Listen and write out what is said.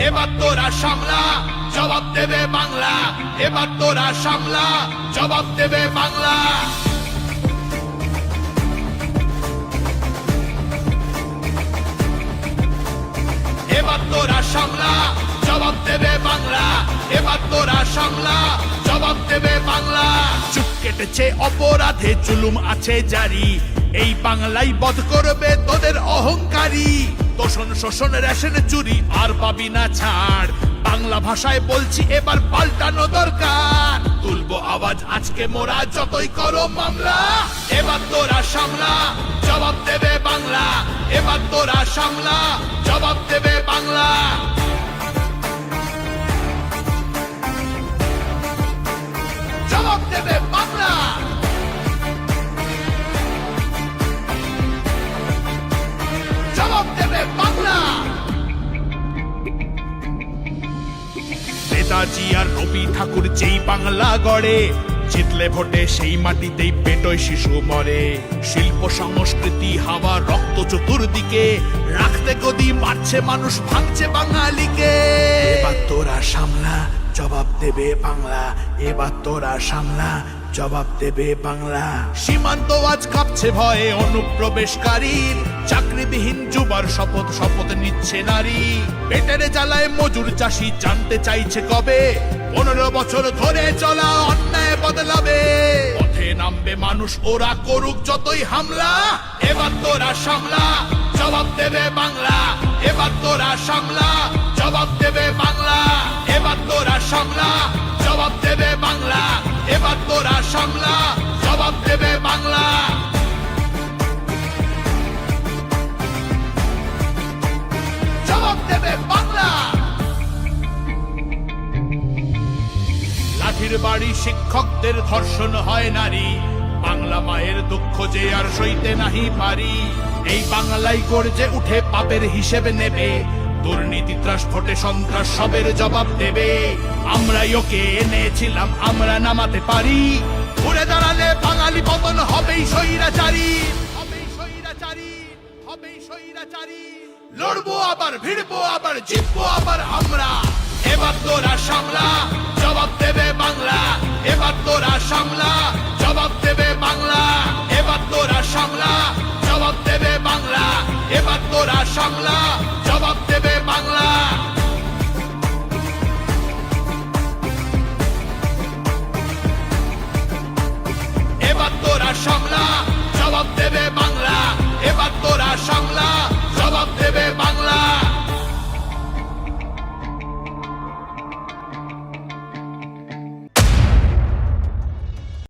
এবার তোরা সামলা, জবাব দেবে বাংলা। এবার তোরা সামলা, জবাব দেবে বাংলা। এবার তোরা সামলা, জবাব দেবে বাংলা। এবার তোরা সামলা, জবাব দেবে বাংলা। চুপ কেটেছে অপরাধে, জুলুম আছে জারি, এই বাংলাই বধ করবে তোদের অহংকারী। তোষণ শোষণ রেশন চুরি আর পাবি না ছাড়, বাংলা ভাষায় বলছি এবার পাল্টানো দরকার। তুলবো আওয়াজ আজকে মোরা যতই করো মামলা। এবার তোরা সামলা, জবাব দেবে বাংলা। এবার তোরা সামলা, জবাব দেবে বাংলা। জবাব দেবে বাংলা। জবাব দেবে বাংলা। নেতাজি আর রবি ঠাকুর যেই বাংলা গড়ে, জিতলে ভোটে সেই মাটিতেই পেটোয় শিশু মরে। শিল্প সংস্কৃতি হাওয়া রক্ত চতুর্দিকে, রাখতে গদি মারছে মানুষ, ভাঙছে বাঙালিকে। এবার তোরা সামলা, জবাব দেবে বাংলা। এবার তোরা সামলা, জবাব দেবে বাংলা। সীমান্ত আজ কাঁপছে ভয়ে অনুপ্রবেশকারীর, চাকরিবিহীন যুবার শপথ শপথ নিচ্ছে নারী। পেটের জ্বালায় মজুর চাষি জানতে চাইছে কবে 15 বছর ধরে চলা অন্যায় বদলাবে। পথে নামবে মানুষ, ওরা করুক যতই হামলা। এবার তোরা সামলা, জবাব দেবে বাংলা। এবার তোরা সামলা, জবাব দেবে বাংলা। এবার তোরা সামলা, জবাব দেবে বাংলা। এবার তোরা সামলা, জবাব দেবে বাংলা। জবাব দেবে বাংলা। লাঠির বাড়ি শিক্ষকদের ধর্ষণ হয় নারী, বাংলা মায়ের দুঃখ যে আর সইতে নাহি পারি। এই বাংলাই গর্জে উঠে পাপের হিসেব নেবে, দুর্নীতি ত্রাস ভোটে সন্ত্রাস সবের জবাব দেবে। আমরাই ওকে এনেছিলাম, আমরা নামাতে পারি। ঘুরে দাঁড়ালে বাঙালি পতন হবেই স্বৈরাচারী, হবেই স্বৈরাচারী, হবেই স্বৈরাচারী। লড়বো আবার, ভিড়বো আবার, জিতবো আবার আমরা। এবার তোরা সামলা, জবাব দেবে বাংলা। এবার তোরা সামলা, জবাব দেবে বাংলা। এবার তোরা সামলা, জবাব দেবে বাংলা। এবার তোরা সামলা,